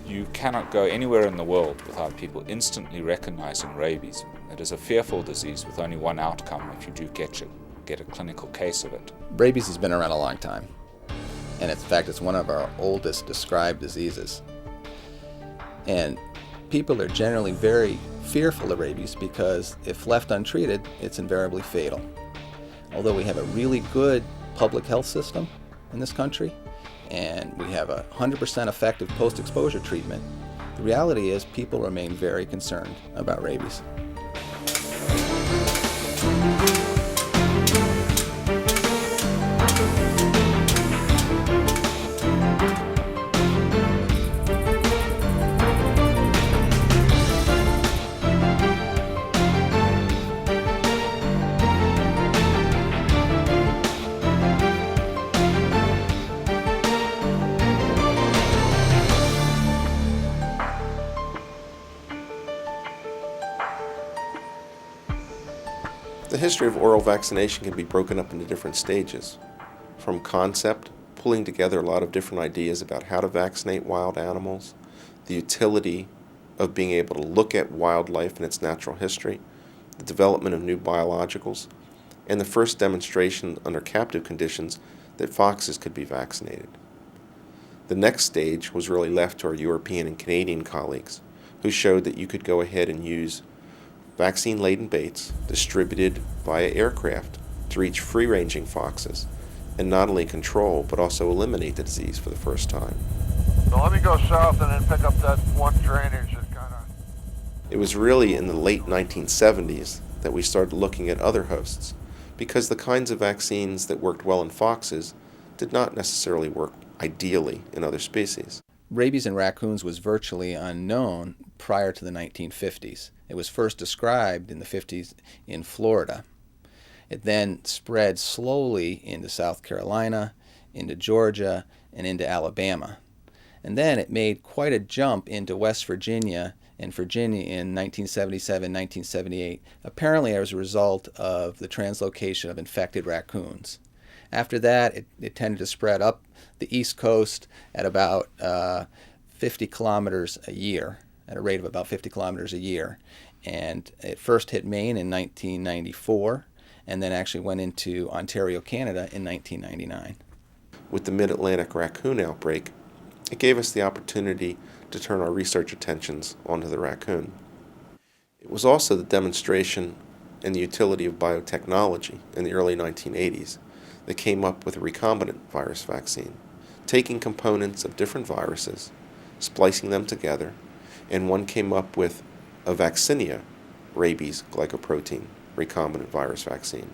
You cannot go anywhere in the world without people instantly recognizing rabies. It is a fearful disease with only one outcome if you do get a clinical case of it. Rabies has been around a long time, and in fact it's one of our oldest described diseases. And people are generally very fearful of rabies because if left untreated, it's invariably fatal. Although we have a really good public health system in this country, and we have 100% effective post-exposure treatment, the reality is people remain very concerned about rabies. The history of oral vaccination can be broken up into different stages. From concept, pulling together a lot of different ideas about how to vaccinate wild animals, the utility of being able to look at wildlife and its natural history, the development of new biologicals, and the first demonstration under captive conditions that foxes could be vaccinated. The next stage was really left to our European and Canadian colleagues, who showed that you could go ahead and use vaccine-laden baits distributed via aircraft to reach free-ranging foxes and not only control but also eliminate the disease for the first time. So let me go south and then pick up that one drainage that kind of... It was really in the late 1970s that we started looking at other hosts because the kinds of vaccines that worked well in foxes did not necessarily work ideally in other species. Rabies in raccoons was virtually unknown prior to the 1950s. It was first described in the 50s in Florida. It then spread slowly into South Carolina, into Georgia, and into Alabama. And then it made quite a jump into West Virginia and Virginia in 1977, 1978, apparently as a result of the translocation of infected raccoons. After that, it tended to spread up the East Coast at about 50 kilometers a year, at a rate of about 50 kilometers a year. And it first hit Maine in 1994, and then actually went into Ontario, Canada in 1999. With the Mid-Atlantic raccoon outbreak, it gave us the opportunity to turn our research attentions onto the raccoon. It was also the demonstration and the utility of biotechnology in the early 1980s that came up with a recombinant virus vaccine, taking components of different viruses, splicing them together, and one came up with a vaccinia rabies glycoprotein recombinant virus vaccine.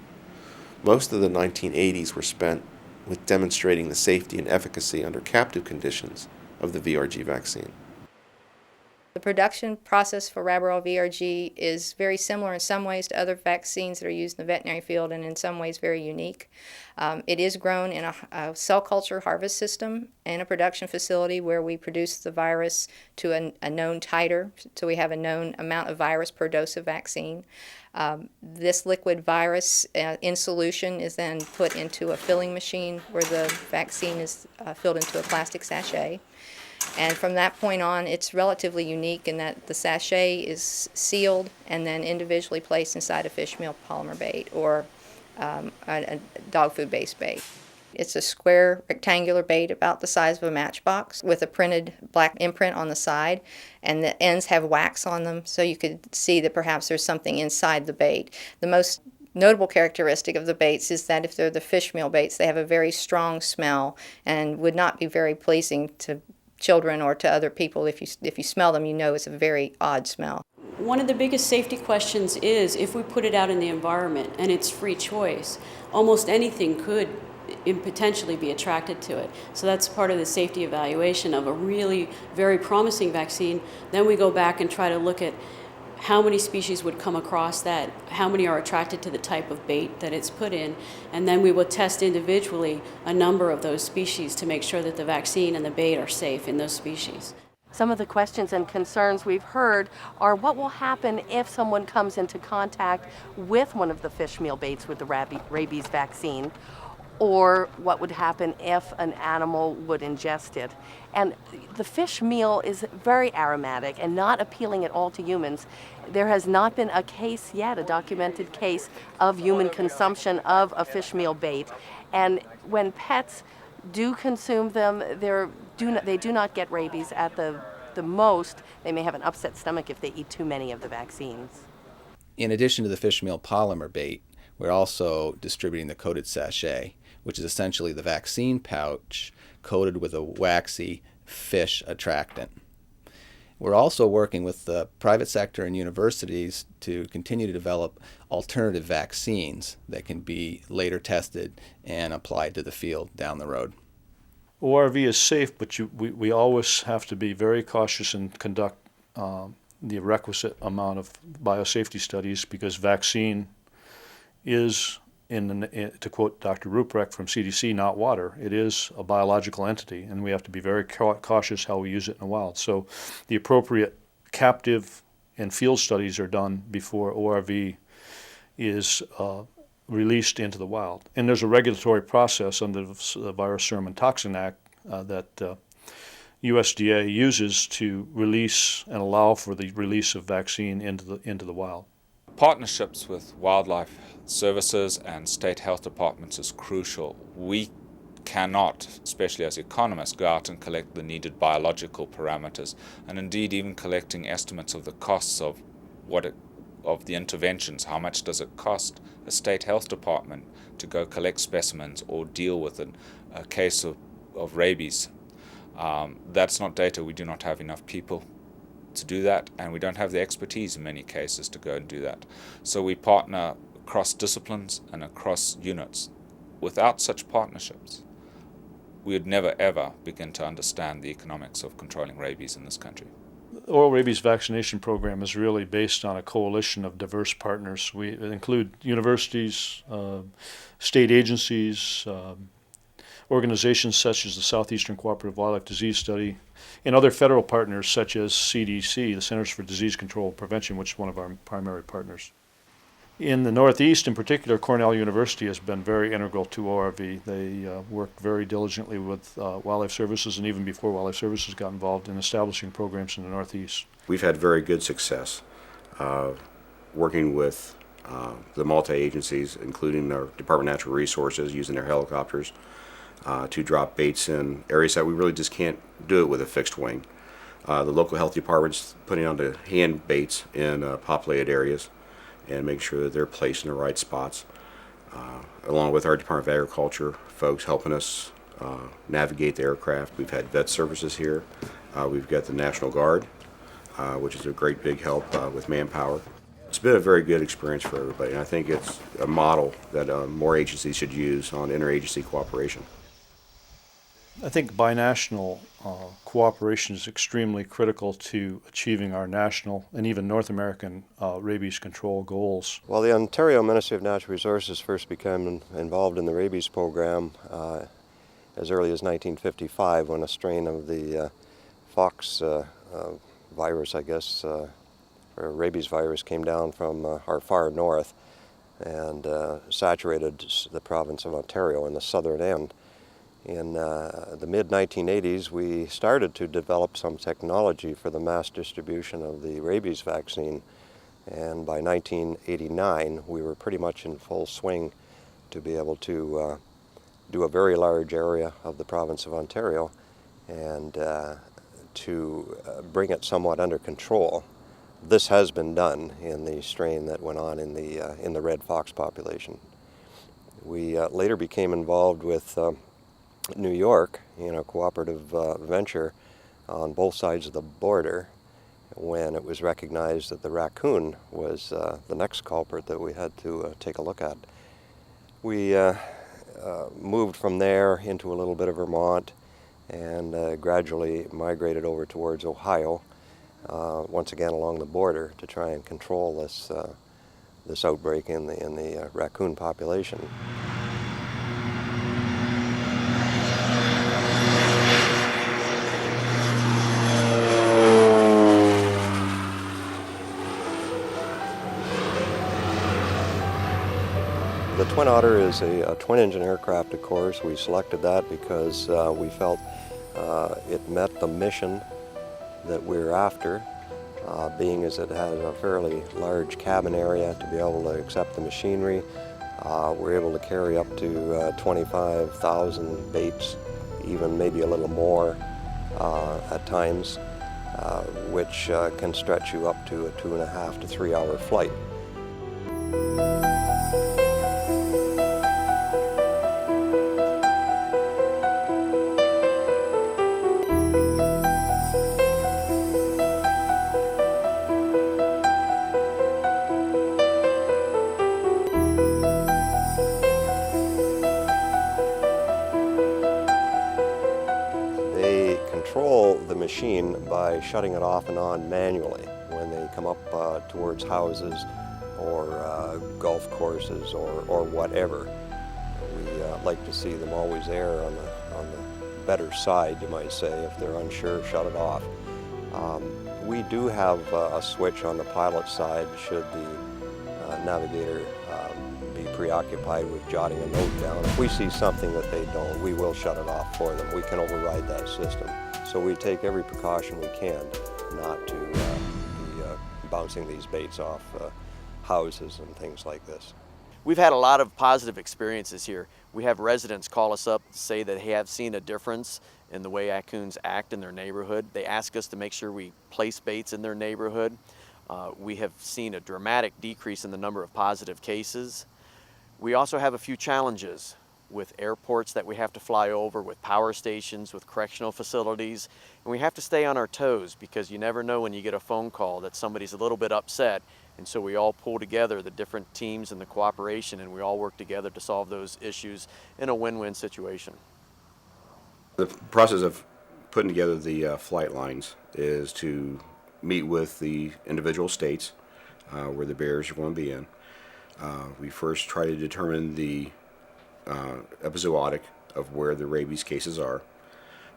Most of the 1980s were spent with demonstrating the safety and efficacy under captive conditions of the VRG vaccine. The production process for Rabies VRG is very similar in some ways to other vaccines that are used in the veterinary field, and in some ways very unique. It is grown in a cell culture harvest system and a production facility where we produce the virus to a known titer, so we have a known amount of virus per dose of vaccine. This liquid virus in solution is then put into a filling machine where the vaccine is filled into a plastic sachet. And from that point on, it's relatively unique in that the sachet is sealed and then individually placed inside a fish meal polymer bait or a dog food-based bait. It's a square rectangular bait about the size of a matchbox with a printed black imprint on the side, and the ends have wax on them so you could see that perhaps there's something inside the bait. The most notable characteristic of the baits is that if they're the fish meal baits, they have a very strong smell and would not be very pleasing to children or to other people. If you smell them, you know it's a very odd smell. One of the biggest safety questions is if we put it out in the environment and it's free choice, almost anything could potentially be attracted to it. So that's part of the safety evaluation of a really very promising vaccine. Then we go back and try to look at how many species would come across that, how many are attracted to the type of bait that it's put in, and then we will test individually a number of those species to make sure that the vaccine and the bait are safe in those species. Some of the questions and concerns we've heard are what will happen if someone comes into contact with one of the fish meal baits with the rabies vaccine, or what would happen if an animal would ingest it. And the fish meal is very aromatic and not appealing at all to humans. There has not been a case yet, a documented case of human consumption of a fish meal bait. And when pets do consume them, they do not get rabies. At the most, they may have an upset stomach if they eat too many of the vaccines. In addition to the fish meal polymer bait, we're also distributing the coated sachet, which is essentially the vaccine pouch coated with a waxy fish attractant. We're also working with the private sector and universities to continue to develop alternative vaccines that can be later tested and applied to the field down the road. ORV is safe, but we always have to be very cautious and conduct the requisite amount of biosafety studies, because vaccine is, to quote Dr. Ruprecht from CDC, not water. It is a biological entity, and we have to be very cautious how we use it in the wild. So the appropriate captive and field studies are done before ORV is released into the wild. And there's a regulatory process under the Virus Serum and Toxin Act that USDA uses to release and allow for the release of vaccine into the wild. Partnerships with wildlife services and state health departments is crucial. We cannot, especially as economists, go out and collect the needed biological parameters, and indeed even collecting estimates of the costs of the interventions. How much does it cost a state health department to go collect specimens or deal with a case of rabies? That's not data. We do not have enough people to do that, and we don't have the expertise in many cases to go and do that. So we partner across disciplines and across units. Without such partnerships, we would never ever begin to understand the economics of controlling rabies in this country. The oral rabies vaccination program is really based on a coalition of diverse partners. We include universities, state agencies, organizations such as the Southeastern Cooperative Wildlife Disease Study, and other federal partners such as CDC, the Centers for Disease Control and Prevention, which is one of our primary partners. In the Northeast, in particular, Cornell University has been very integral to ORV. They worked very diligently with Wildlife Services, and even before Wildlife Services got involved, in establishing programs in the Northeast. We've had very good success working with the multi-agencies, including our Department of Natural Resources, using their helicopters to drop baits in areas that we really just can't do it with a fixed wing. The local health department's putting on the hand baits in populated areas and make sure that they're placed in the right spots, along with our Department of Agriculture folks helping us navigate the aircraft. We've had vet services here. We've got the National Guard, which is a great big help with manpower. It's been a very good experience for everybody, and I think it's a model that more agencies should use on interagency cooperation. I think binational cooperation is extremely critical to achieving our national and even North American rabies control goals. Well, the Ontario Ministry of Natural Resources first became involved in the rabies program as early as 1955, when a strain of the fox virus, I guess, or rabies virus, came down from our far north and saturated the province of Ontario in the southern end. In the mid-1980s, we started to develop some technology for the mass distribution of the rabies vaccine, and by 1989, we were pretty much in full swing to be able to do a very large area of the province of Ontario and to bring it somewhat under control. This has been done in the strain that went on in the red fox population. We later became involved with New York in a cooperative venture on both sides of the border when it was recognized that the raccoon was the next culprit that we had to take a look at. We moved from there into a little bit of Vermont and gradually migrated over towards Ohio, once again along the border, to try and control this outbreak in the raccoon population. The the Twin Otter is a twin-engine aircraft, of course. We selected that because we felt it met the mission that we're after, being as it has a fairly large cabin area to be able to accept the machinery. We're able to carry up to 25,000 baits, even maybe a little more at times, which can stretch you up to a 2.5 to 3 hour flight. They control the machine by shutting it off and on manually when they come up towards houses or golf courses or whatever. We like to see them always err on the better side, you might say. If they're unsure, shut it off. We do have a switch on the pilot side should the navigator be preoccupied with jotting a note down. If we see something that they don't, we will shut it off for them. We can override that system. So we take every precaution we can not to be bouncing these baits off houses and things like this. We've had a lot of positive experiences here. We have residents call us up to say that they have seen a difference in the way raccoons act in their neighborhood. They ask us to make sure we place baits in their neighborhood. We have seen a dramatic decrease in the number of positive cases. We also have a few challenges with airports that we have to fly over, with power stations, with correctional facilities, and we have to stay on our toes because you never know when you get a phone call that somebody's a little bit upset, and so we all pull together, the different teams and the cooperation, and we all work together to solve those issues in a win-win situation. The process of putting together the flight lines is to meet with the individual states where the barriers are going to be in. We first try to determine the epizootic of where the rabies cases are,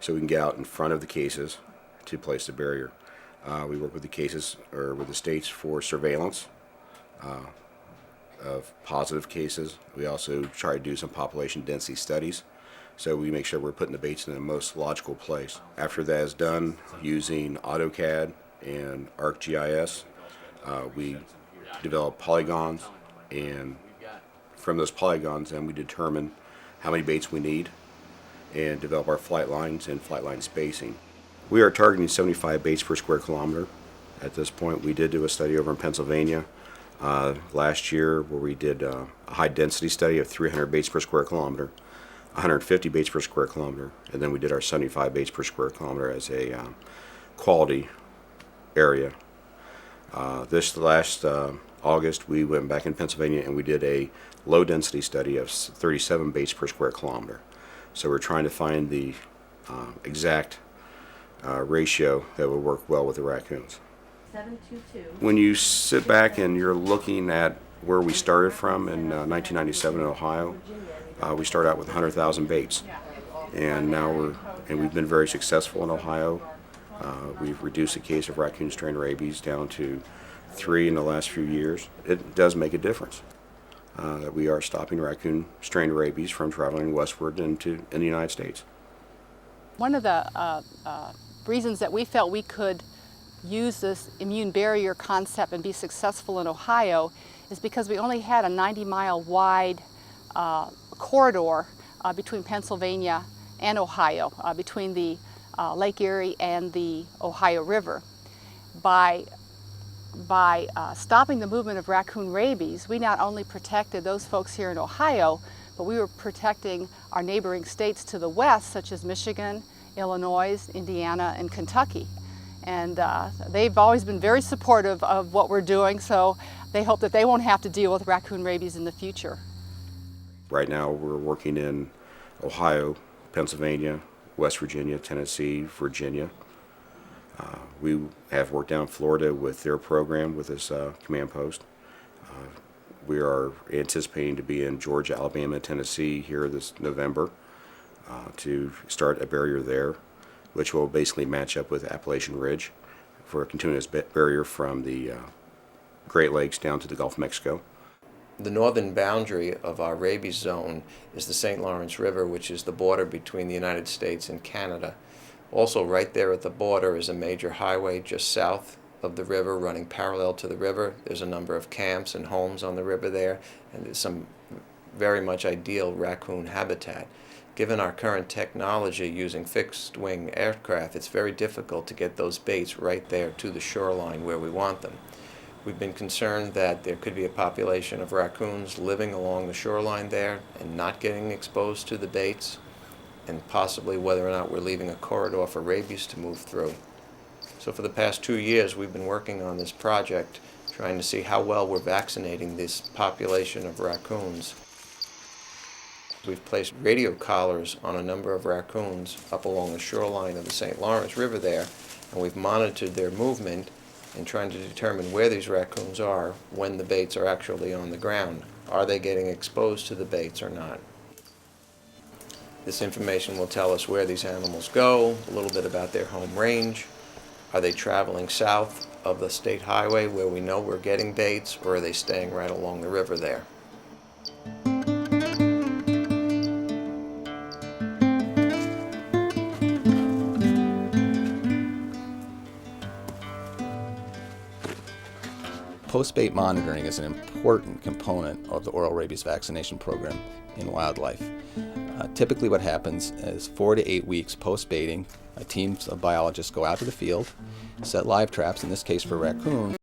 so we can get out in front of the cases to place the barrier. We work with the cases or with the states for surveillance of positive cases. We also try to do some population density studies, so we make sure we're putting the baits in the most logical place. After that is done, using AutoCAD and ArcGIS, we develop polygons, and from those polygons then we determine how many baits we need and develop our flight lines and flight line spacing. We are targeting 75 baits per square kilometer at this point. We did do a study over in Pennsylvania last year where we did a high density study of 300 baits per square kilometer, 150 baits per square kilometer, and then we did our 75 baits per square kilometer as a quality area. This last August we went back in Pennsylvania and we did a low density study of 37 baits per square kilometer. So we're trying to find the exact ratio that would work well with the raccoons. 722. When you sit back and you're looking at where we started from in 1997 in Ohio, we started out with 100,000 baits, and now we've been very successful in Ohio. We've reduced the case of raccoon strain rabies down to 3 in the last few years. It does make a difference that we are stopping raccoon strain rabies from traveling westward in the United States. One of the reasons that we felt we could use this immune barrier concept and be successful in Ohio is because we only had a 90-mile wide corridor between Pennsylvania and Ohio, between the Lake Erie and the Ohio River. By stopping the movement of raccoon rabies, we not only protected those folks here in Ohio, but we were protecting our neighboring states to the west, such as Michigan, Illinois, Indiana, and Kentucky. And they've always been very supportive of what we're doing, so they hope that they won't have to deal with raccoon rabies in the future. Right now we're working in Ohio, Pennsylvania, West Virginia, Tennessee, Virginia. We have worked down in Florida with their program with this command post. We are anticipating to be in Georgia, Alabama, and Tennessee here this November to start a barrier there, which will basically match up with Appalachian Ridge for a continuous barrier from the Great Lakes down to the Gulf of Mexico. The northern boundary of our rabies zone is the St. Lawrence River, which is the border between the United States and Canada. Also, right there at the border is a major highway just south of the river running parallel to the river. There's a number of camps and homes on the river there, and there's some very much ideal raccoon habitat. Given our current technology using fixed-wing aircraft, it's very difficult to get those baits right there to the shoreline where we want them. We've been concerned that there could be a population of raccoons living along the shoreline there and not getting exposed to the baits, and possibly whether or not we're leaving a corridor for rabies to move through. So for the past 2 years, we've been working on this project, trying to see how well we're vaccinating this population of raccoons. We've placed radio collars on a number of raccoons up along the shoreline of the St. Lawrence River there, and we've monitored their movement and trying to determine where these raccoons are when the baits are actually on the ground. Are they getting exposed to the baits or not? This information will tell us where these animals go, a little bit about their home range. Are they traveling south of the state highway where we know we're getting baits, or are they staying right along the river there? Post-bait monitoring is an important component of the oral rabies vaccination program in wildlife. Typically what happens is 4 to 8 weeks post-baiting, teams of biologists go out to the field, set live traps, in this case for raccoons,